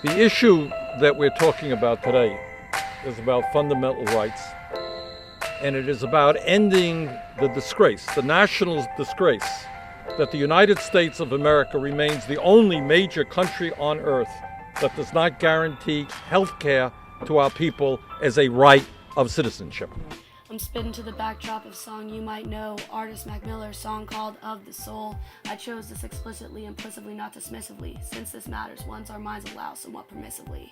The issue that we're talking about today is about fundamental rights, and it is about ending the disgrace, the national disgrace, that the United States of America remains the only major country on earth that does not guarantee health care to our people as a right of citizenship. I'm spitting to the backdrop of a song you might know, artist Mac Miller's song called Of the Soul. I chose this explicitly, implicitly, not dismissively, since this matters once our minds allow somewhat permissively.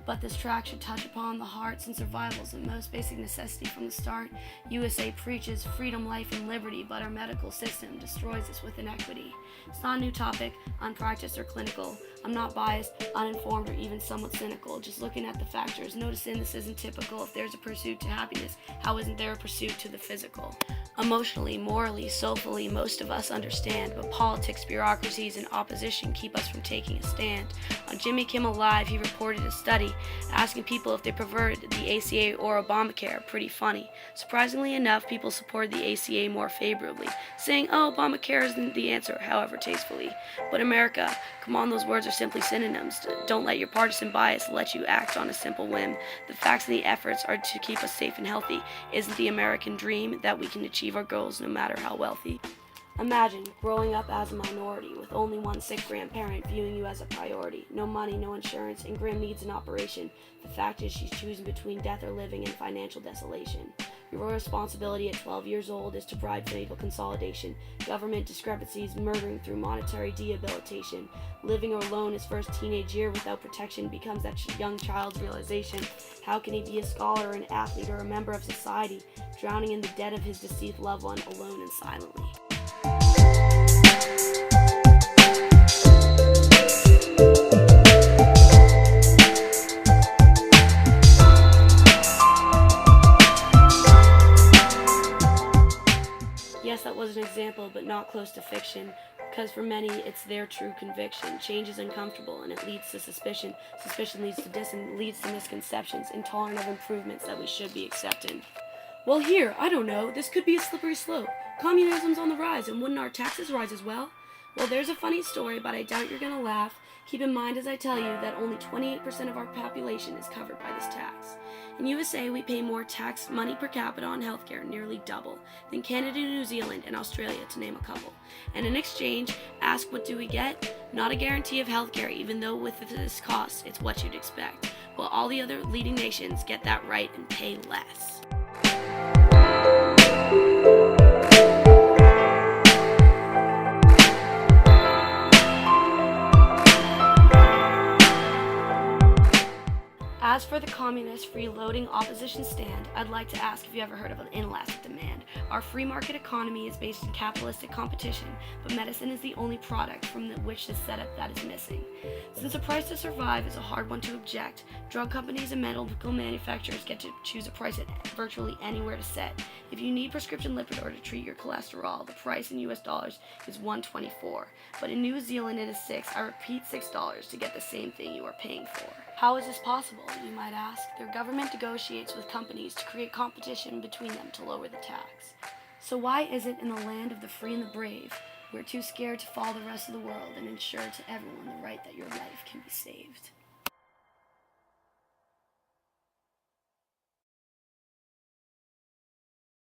But this track should touch upon the hearts and survival's the most basic necessity from the start. USA preaches freedom, life, and liberty, but our medical system destroys us with inequity. It's not a new topic, unpracticed or clinical. I'm not biased, uninformed, or even somewhat cynical. Just looking at the factors, noticing this isn't typical. If there's a pursuit to happiness, how isn't there a pursuit to the physical? Emotionally, morally, soulfully, most of us understand, but politics, bureaucracies, and opposition keep us from taking a stand. On Jimmy Kimmel Live, he reported a study asking people if they preferred the ACA or Obamacare. Pretty funny. Surprisingly enough, people supported the ACA more favorably, saying, oh, Obamacare isn't the answer, however tastefully. But America, come on, those words are simply synonyms. Don't let your partisan bias let you act on a simple whim. The facts and the efforts are to keep us safe and healthy. Isn't the American dream that we can achieve our goals no matter how wealthy? Imagine growing up as a minority with only one sick grandparent viewing you as a priority. No money, no insurance, and Grim needs an operation. The fact is she's choosing between death or living and financial desolation. Your responsibility at 12 years old is to provide financial consolidation, government discrepancies, murdering through monetary rehabilitation. Living alone his first teenage year without protection becomes that young child's realization. How can he be a scholar, an athlete, or a member of society, drowning in the debt of his deceased loved one alone and silently? Yes, that was an example, but not close to fiction, because for many, it's their true conviction. Change is uncomfortable, and it leads to suspicion. Suspicion leads to leads to misconceptions, intolerant of improvements that we should be accepting. Well, here, I don't know, this could be a slippery slope. Communism's on the rise, and wouldn't our taxes rise as well? Well, there's a funny story, but I doubt you're gonna laugh. Keep in mind as I tell you that only 28% of our population is covered by this tax. In USA, we pay more tax money per capita on healthcare, nearly double, than Canada, New Zealand, and Australia, to name a couple. And in exchange, ask what do we get? Not a guarantee of healthcare, even though with this cost, it's what you'd expect. While all the other leading nations get that right and pay less. As for the communist freeloading opposition stand, I'd like to ask if you ever heard of an inelastic demand. Our free market economy is based on capitalistic competition, but medicine is the only product from which this setup that is missing. Since the price to survive is a hard one to object, drug companies and medical manufacturers get to choose a price at virtually anywhere to set. If you need prescription Lipitor to treat your cholesterol, the price in US dollars is $1.24, but in New Zealand it is $6. I repeat, $6 to get the same thing you are paying for. How is this possible, you might ask? Their government negotiates with companies to create competition between them to lower the tax. So why is it in the land of the free and the brave, we're too scared to follow the rest of the world and ensure to everyone the right that your life can be saved?